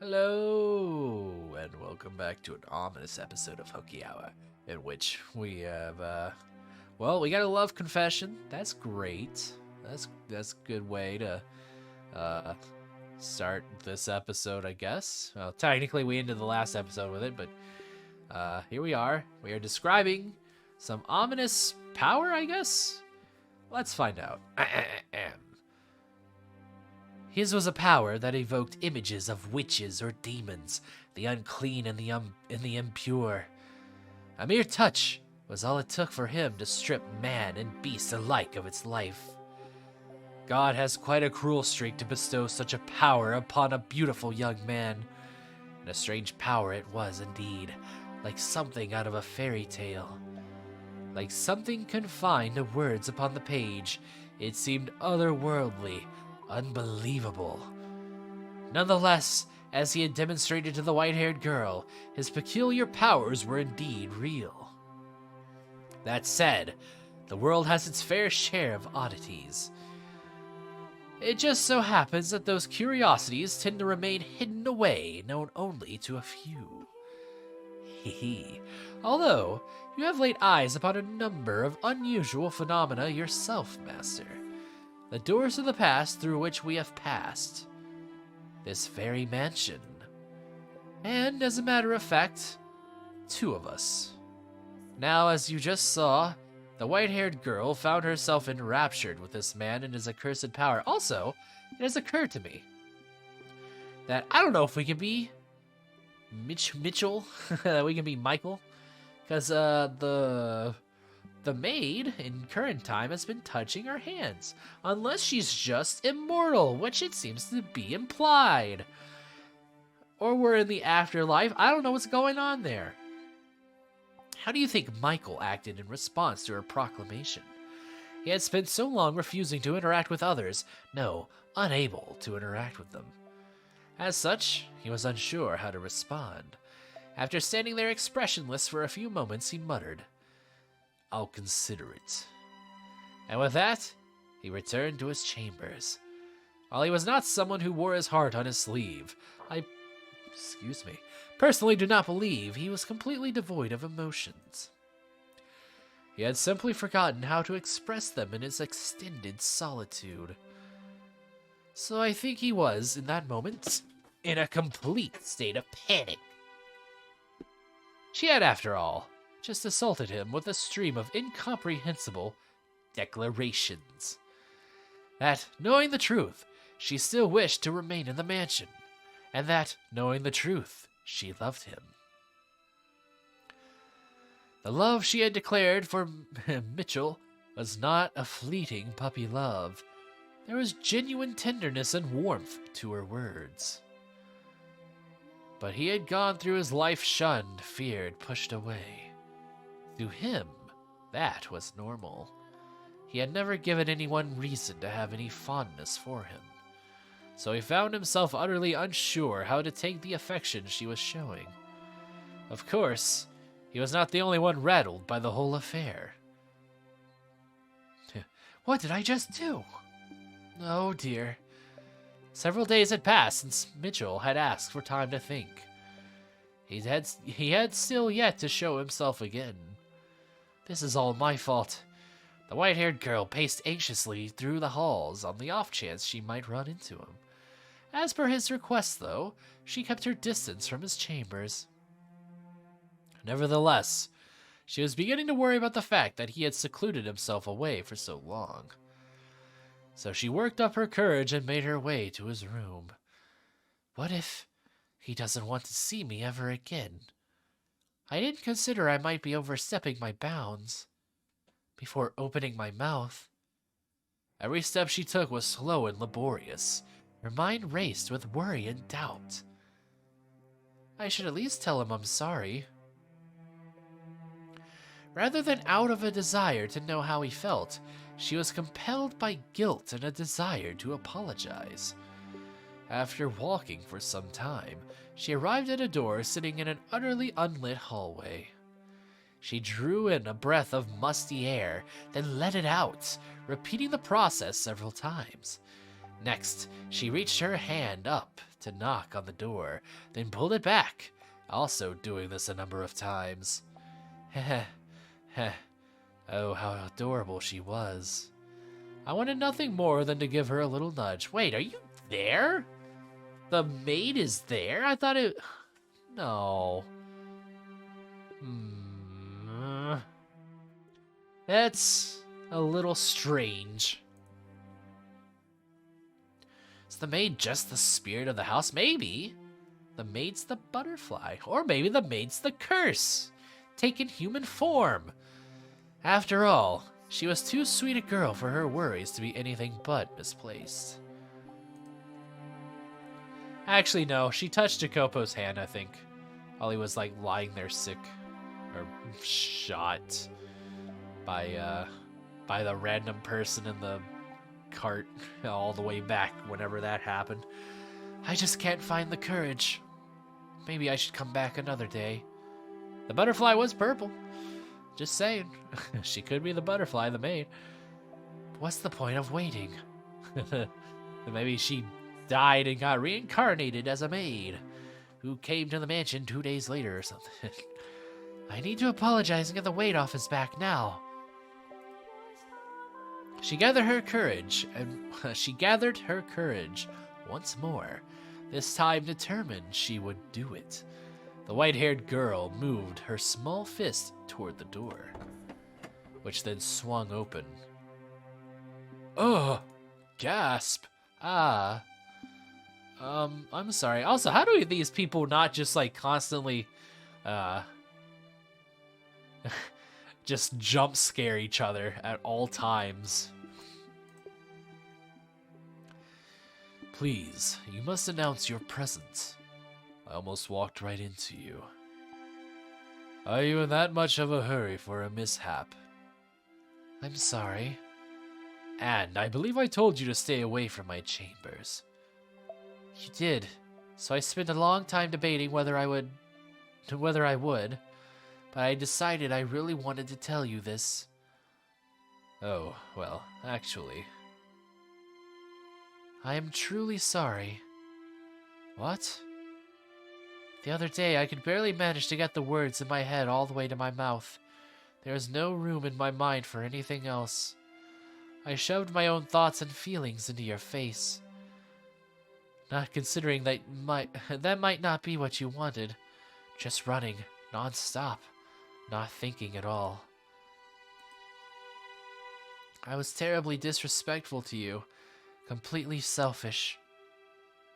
Hello, and welcome back to an ominous episode of Hooky Hour, in which we have, we got a love confession. That's great. That's a good way to, uh, start this episode, I guess. Well, technically we ended the last episode with it, but, here we are. We are describing some ominous power, I guess? Let's find out. His was a power that evoked images of witches or demons, the unclean and the impure. A mere touch was all it took for him to strip man and beast alike of its life. God has quite a cruel streak to bestow such a power upon a beautiful young man. And a strange power it was indeed, like something out of a fairy tale. Like something confined to words upon the page, it seemed otherworldly, unbelievable. Nonetheless, as he had demonstrated to the white-haired girl, his peculiar powers were indeed real. That said, the world has its fair share of oddities. It just so happens that those curiosities tend to remain hidden away, known only to a few. Hee. Although, you have laid eyes upon a number of unusual phenomena yourself, Master. The doors of the past through which we have passed. This very mansion. And, as a matter of fact, two of us. Now, as you just saw, the white-haired girl found herself enraptured with this man and his accursed power. Also, it has occurred to me that I don't know if we can be Mitchell, we can be Michael, because the maid in current time has been touching her hands, unless she's just immortal, which it seems to be implied. Or we're in the afterlife. I don't know what's going on there. How do you think Michael acted in response to her proclamation? He had spent so long refusing to interact with others, no, unable to interact with them. As such, he was unsure how to respond. After standing there expressionless for a few moments, he muttered, "I'll consider it." And with that, he returned to his chambers. While he was not someone who wore his heart on his sleeve, I personally do not believe he was completely devoid of emotions. He had simply forgotten how to express them in his extended solitude. So I think he was, in that moment, in a complete state of panic. She had, after all, just assaulted him with a stream of incomprehensible declarations. That, knowing the truth, she still wished to remain in the mansion, and that, knowing the truth, she loved him. The love she had declared for Mitchell was not a fleeting puppy love. There was genuine tenderness and warmth to her words. But he had gone through his life shunned, feared, pushed away. To him, that was normal. He had never given anyone reason to have any fondness for him. So he found himself utterly unsure how to take the affection she was showing. Of course, he was not the only one rattled by the whole affair. What did I just do? Oh dear. Several days had passed since Mitchell had asked for time to think. He had still yet to show himself again. This is all my fault. The white-haired girl paced anxiously through the halls on the off-chance she might run into him. As per his request, though, she kept her distance from his chambers. Nevertheless, she was beginning to worry about the fact that he had secluded himself away for so long. So she worked up her courage and made her way to his room. What if he doesn't want to see me ever again? I didn't consider I might be overstepping my bounds. Before opening my mouth, every step she took was slow and laborious. Her mind raced with worry and doubt. I should at least tell him I'm sorry. Rather than out of a desire to know how he felt, she was compelled by guilt and a desire to apologize. After walking for some time, she arrived at a door sitting in an utterly unlit hallway. She drew in a breath of musty air, then let it out, repeating the process several times. Next, she reached her hand up to knock on the door, then pulled it back, also doing this a number of times. Heh heh. Oh, how adorable she was. I wanted nothing more than to give her a little nudge. Wait, are you there? The maid is there? I thought it... No. That's a little strange. Is the maid just the spirit of the house? Maybe. The maid's the butterfly. Or maybe the maid's the curse, taking human form. After all, she was too sweet a girl for her worries to be anything but misplaced. Actually, no. She touched Jacopo's hand, I think, while he was, like, lying there sick. Or shot by the random person in the cart all the way back whenever that happened. I just can't find the courage. Maybe I should come back another day. The butterfly was purple. Just saying. She could be the butterfly, the maid. What's the point of waiting? Maybe she died and got reincarnated as a maid who came to the mansion 2 days later or something. I need to apologize and get the weight off his back now. She gathered her courage once more, this time determined she would do it. The white-haired girl moved her small fist toward the door, which then swung open. Ugh! Gasp! I'm sorry. Also, how do these people not just, like, constantly, just jump scare each other at all times? Please, you must announce your presence. I almost walked right into you. Are you in that much of a hurry for a mishap? I'm sorry. And I believe I told you to stay away from my chambers. You did, so I spent a long time debating whether I would, but I decided I really wanted to tell you this. Oh, well, actually, I am truly sorry. What? The other day, I could barely manage to get the words in my head all the way to my mouth. There is no room in my mind for anything else. I shoved my own thoughts and feelings into your face. Not considering that might not be what you wanted. Just running, non-stop, not thinking at all. I was terribly disrespectful to you, completely selfish.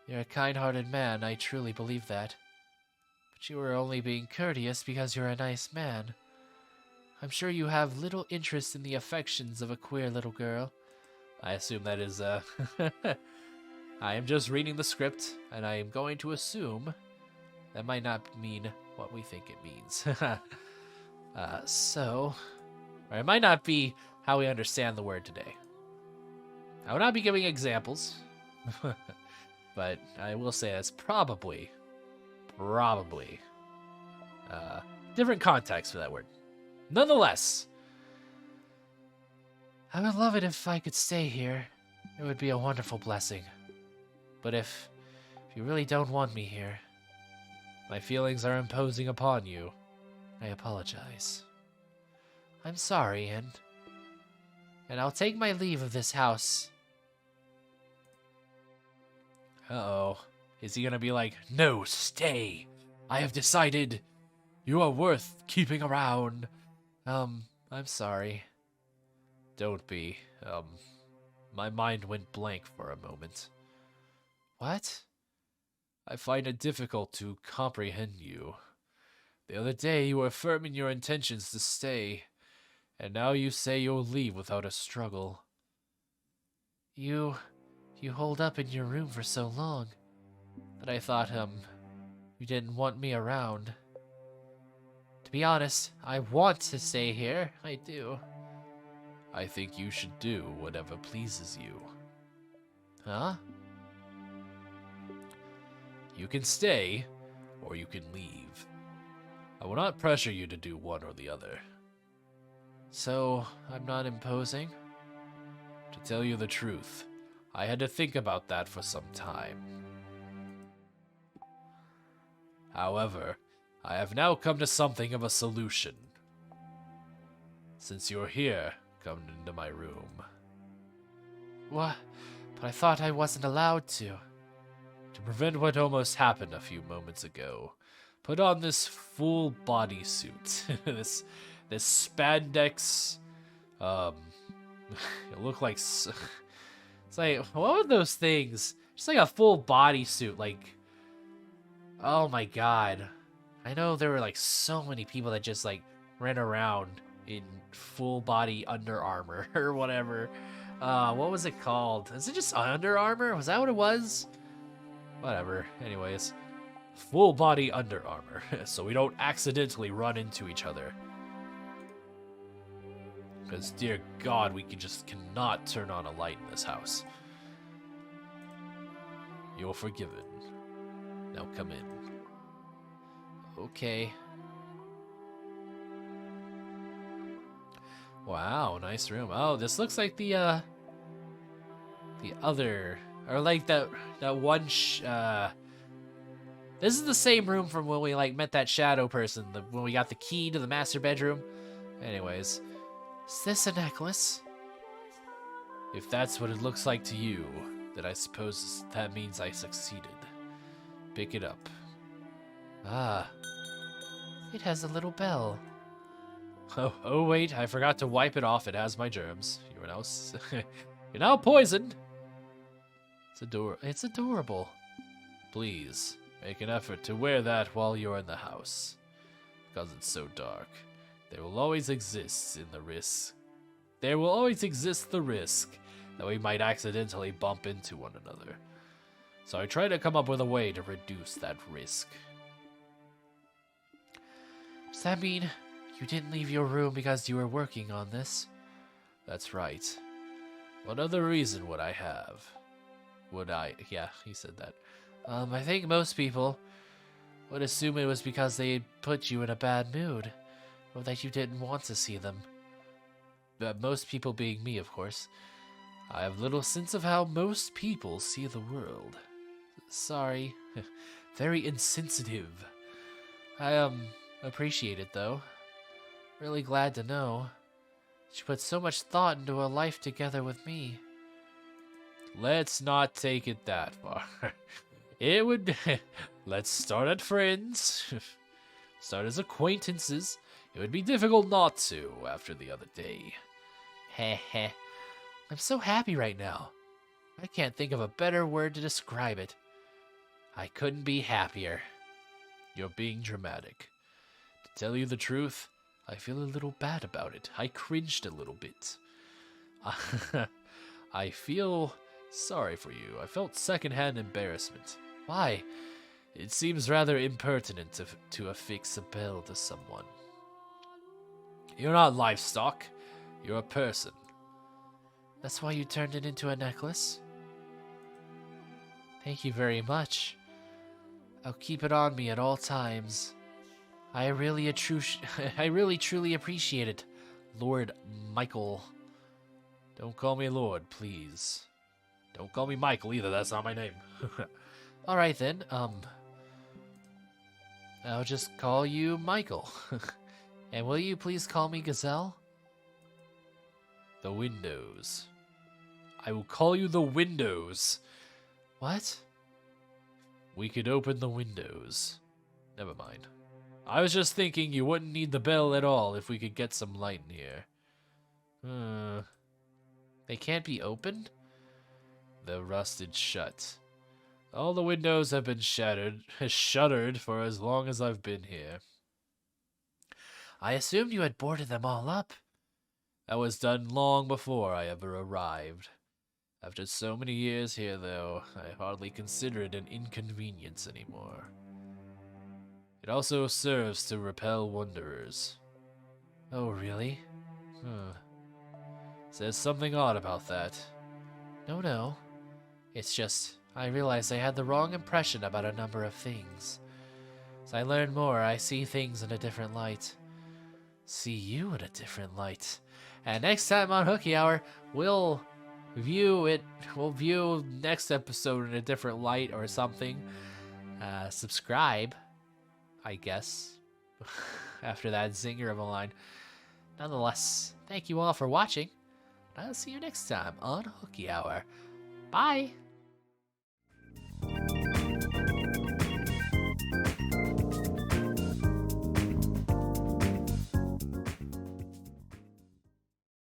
You're a kind-hearted man, I truly believe that. But you were only being courteous because you're a nice man. I'm sure you have little interest in the affections of a queer little girl. I assume that is, I am just reading the script, and I am going to assume that might not mean what we think it means. Or it might not be how we understand the word today. I will not be giving examples, but I will say that's probably, different context for that word. Nonetheless, I would love it if I could stay here. It would be a wonderful blessing. But if you really don't want me here, my feelings are imposing upon you, I apologize. I'm sorry, and I'll take my leave of this house. Uh-oh. Is he gonna be like, no, stay. I have decided you are worth keeping around. I'm sorry. Don't be. My mind went blank for a moment. What? I find it difficult to comprehend you. The other day you were firm in your intentions to stay, and now you say you'll leave without a struggle. You holed up in your room for so long that I thought, you didn't want me around. To be honest, I want to stay here. I do. I think you should do whatever pleases you. Huh? You can stay, or you can leave. I will not pressure you to do one or the other. So, I'm not imposing? To tell you the truth, I had to think about that for some time. However, I have now come to something of a solution. Since you're here, come into my room. What? But I thought I wasn't allowed to. To prevent what almost happened a few moments ago, put on this full bodysuit. this spandex. It looked like it's like, what were those things? Just like a full bodysuit. Like, oh my god. I know there were like so many people that just like ran around in full body Under Armour or whatever. What was it called? Is it just Under Armour? Was that what it was? Whatever. Anyways, full body Under Armour, so we don't accidentally run into each other. Because, dear God, we just cannot turn on a light in this house. You're forgiven. Now come in. Okay. Wow, nice room. Oh, this looks like the other, or like that one. This is the same room from when we like met that shadow person. When we got the key to the master bedroom. Anyways, is this a necklace? If that's what it looks like to you, then I suppose that means I succeeded. Pick it up. Ah, it has a little bell. Oh wait, I forgot to wipe it off. It has my germs. You're now, you're now poisoned. It's adorable. Please, make an effort to wear that while you're in the house. Because it's so dark. There will always exist the risk that we might accidentally bump into one another. So I try to come up with a way to reduce that risk. Does that mean you didn't leave your room because you were working on this? That's right. What other reason would I have? Would I? Yeah, he said that. I think most people would assume it was because they put you in a bad mood, or that you didn't want to see them. But most people being me, of course. I have little sense of how most people see the world. Sorry. Very insensitive. I, appreciate it, though. Really glad to know. She put so much thought into a life together with me. Let's not take it that far. It would... Let's start at friends. Start as acquaintances. It would be difficult not to after the other day. Heh heh. I'm so happy right now. I can't think of a better word to describe it. I couldn't be happier. You're being dramatic. To tell you the truth, I feel a little bad about it. I cringed a little bit. I feel sorry for you. I felt secondhand embarrassment. Why? It seems rather impertinent to affix a bell to someone. You're not livestock. You're a person. That's why you turned it into a necklace? Thank you very much. I'll keep it on me at all times. I really truly appreciate it, Lord Michael. Don't call me Lord, please. Don't call me Michael either, that's not my name. Alright then, I'll just call you Michael. And will you please call me Gazelle? The windows. I will call you the windows. What? We could open the windows. Never mind. I was just thinking you wouldn't need the bell at all if we could get some light in here. They can't be opened? They're rusted shut. All the windows have been shuttered for as long as I've been here. I assumed you had boarded them all up. That was done long before I ever arrived. After so many years here, though, I hardly consider it an inconvenience anymore. It also serves to repel wanderers. Oh, really? Says something odd about that. No. It's just, I realized I had the wrong impression about a number of things. As I learn more, I see things in a different light. See you in a different light. And next time on Hooky Hour, we'll view it. We'll view next episode in a different light or something. Subscribe, I guess, after that zinger of a line. Nonetheless, thank you all for watching. I'll see you next time on Hooky Hour. Bye!